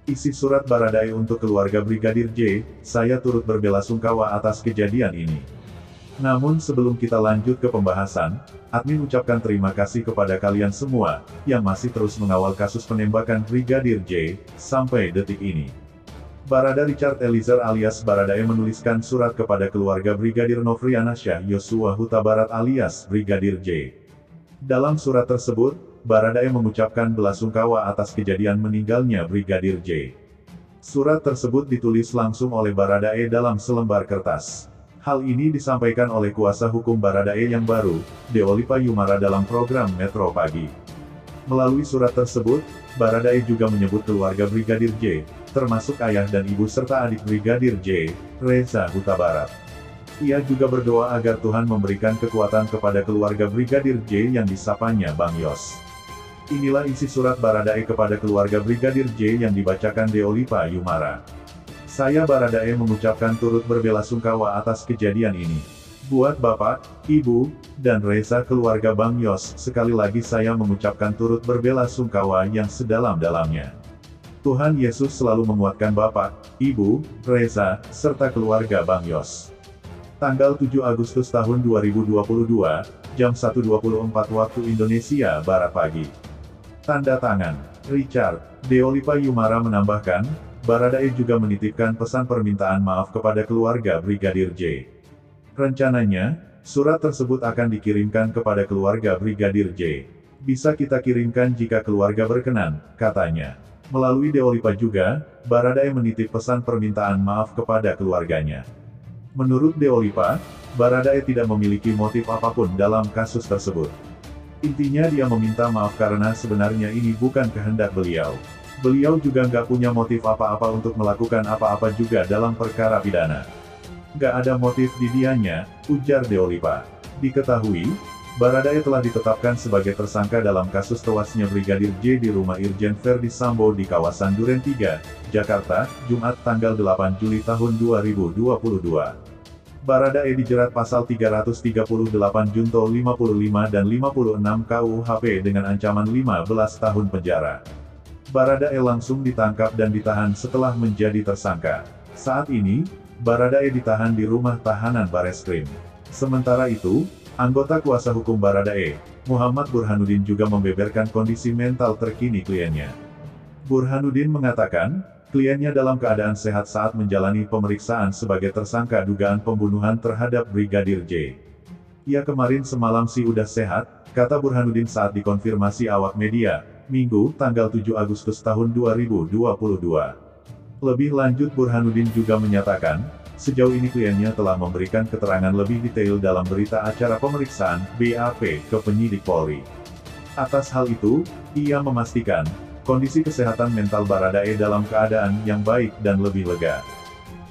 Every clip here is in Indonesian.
Isi surat Baradae untuk keluarga Brigadir J, saya turut berbelasungkawa atas kejadian ini. Namun sebelum kita lanjut ke pembahasan, admin ucapkan terima kasih kepada kalian semua, yang masih terus mengawal kasus penembakan Brigadir J, sampai detik ini. Barada Richard Eliezer alias Baradae menuliskan surat kepada keluarga Brigadir Nofriansyah Yosua Huta Barat alias Brigadir J. Dalam surat tersebut, Baradae mengucapkan belasungkawa atas kejadian meninggalnya Brigadir J. Surat tersebut ditulis langsung oleh Baradae dalam selembar kertas. Hal ini disampaikan oleh kuasa hukum Baradae yang baru, Deolipa Yumara dalam program Metro Pagi. Melalui surat tersebut, Baradae juga menyebut keluarga Brigadir J, termasuk ayah dan ibu serta adik Brigadir J, Reza Huta Barat. Ia juga berdoa agar Tuhan memberikan kekuatan kepada keluarga Brigadir J yang disapanya Bang Yos. Inilah isi surat Baradae kepada keluarga Brigadir J yang dibacakan Deolipa Yumara. Saya Baradae mengucapkan turut berbelasungkawa atas kejadian ini. Buat Bapak, Ibu, dan Reza keluarga Bang Yos, sekali lagi saya mengucapkan turut berbelasungkawa yang sedalam-dalamnya. Tuhan Yesus selalu menguatkan Bapak, Ibu, Reza, serta keluarga Bang Yos. Tanggal 7 Agustus tahun 2022, jam 1.24 waktu Indonesia Barat pagi. Tanda tangan, Richard. Deolipa Yumara menambahkan, Baradae juga menitipkan pesan permintaan maaf kepada keluarga Brigadir J. Rencananya, surat tersebut akan dikirimkan kepada keluarga Brigadir J. Bisa kita kirimkan jika keluarga berkenan, katanya. Melalui Deolipa juga, Baradae menitip pesan permintaan maaf kepada keluarganya. Menurut Deolipa, Baradae tidak memiliki motif apapun dalam kasus tersebut. Intinya dia meminta maaf karena sebenarnya ini bukan kehendak beliau. Beliau juga nggak punya motif apa-apa untuk melakukan apa-apa juga dalam perkara pidana. Nggak ada motif di dianya, ujar Deolipa. Diketahui, Baradae telah ditetapkan sebagai tersangka dalam kasus tewasnya Brigadir J di rumah Irjen Verdi Sambo di kawasan Duren 3, Jakarta, Jumat tanggal 8 Juli tahun 2022. Baradae dijerat pasal 338 Junto 55 dan 56 KUHP dengan ancaman 15 tahun penjara. Baradae langsung ditangkap dan ditahan setelah menjadi tersangka. Saat ini, Baradae ditahan di rumah tahanan Bareskrim. Sementara itu, anggota kuasa hukum Baradae, Muhammad Burhanuddin juga membeberkan kondisi mental terkini kliennya. Burhanuddin mengatakan, kliennya dalam keadaan sehat saat menjalani pemeriksaan sebagai tersangka dugaan pembunuhan terhadap Brigadir J. Ya kemarin semalam sih udah sehat, kata Burhanuddin saat dikonfirmasi awak media, Minggu, tanggal 7 Agustus tahun 2022. Lebih lanjut Burhanuddin juga menyatakan, sejauh ini kliennya telah memberikan keterangan lebih detail dalam berita acara pemeriksaan, BAP, ke penyidik Polri. Atas hal itu, ia memastikan, kondisi kesehatan mental Baradae dalam keadaan yang baik dan lebih lega.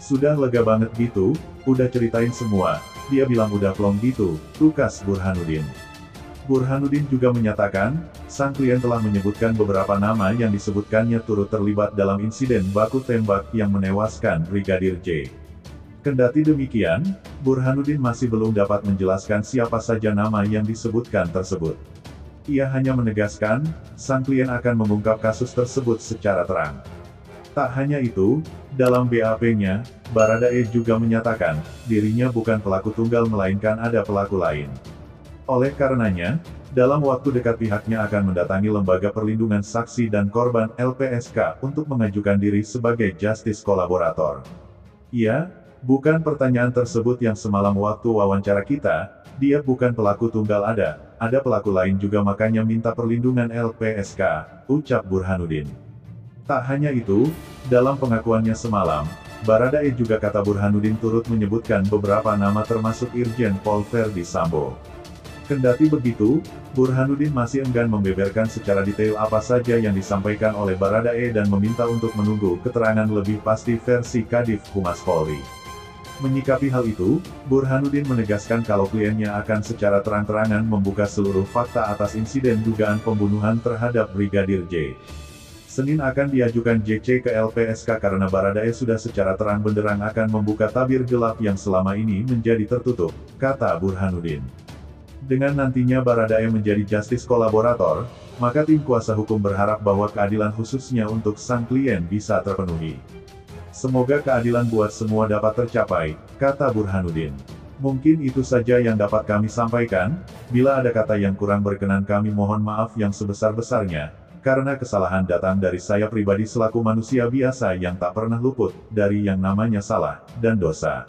Sudah lega banget gitu, udah ceritain semua, dia bilang udah plong gitu, tukas Burhanuddin. Burhanuddin juga menyatakan, sang klien telah menyebutkan beberapa nama yang disebutkannya turut terlibat dalam insiden baku tembak yang menewaskan Brigadir J. Kendati demikian, Burhanuddin masih belum dapat menjelaskan siapa saja nama yang disebutkan tersebut. Ia hanya menegaskan, sang klien akan mengungkap kasus tersebut secara terang. Tak hanya itu, dalam BAP-nya, Baradae juga menyatakan, dirinya bukan pelaku tunggal melainkan ada pelaku lain. Oleh karenanya, dalam waktu dekat pihaknya akan mendatangi Lembaga Perlindungan Saksi dan Korban LPSK untuk mengajukan diri sebagai justice kolaborator. Ya, bukan pertanyaan tersebut yang semalam waktu wawancara kita, dia bukan pelaku tunggal ada pelaku lain juga makanya minta perlindungan LPSK, ucap Burhanuddin. Tak hanya itu, dalam pengakuannya semalam, Baradae juga kata Burhanuddin turut menyebutkan beberapa nama termasuk Irjen Pol Verdi Sambo. Kendati begitu, Burhanuddin masih enggan membeberkan secara detail apa saja yang disampaikan oleh Baradae dan meminta untuk menunggu keterangan lebih pasti versi Kadif Humas Polri. Menyikapi hal itu, Burhanuddin menegaskan kalau kliennya akan secara terang-terangan membuka seluruh fakta atas insiden dugaan pembunuhan terhadap Brigadir J. Senin akan diajukan JC ke LPSK karena Baradae sudah secara terang benderang akan membuka tabir gelap yang selama ini menjadi tertutup, kata Burhanuddin. Dengan nantinya Baradae menjadi justice kolaborator, maka tim kuasa hukum berharap bahwa keadilan khususnya untuk sang klien bisa terpenuhi. Semoga keadilan buat semua dapat tercapai, kata Burhanuddin. Mungkin itu saja yang dapat kami sampaikan, bila ada kata yang kurang berkenan kami mohon maaf yang sebesar-besarnya, karena kesalahan datang dari saya pribadi selaku manusia biasa yang tak pernah luput dari yang namanya salah dan dosa.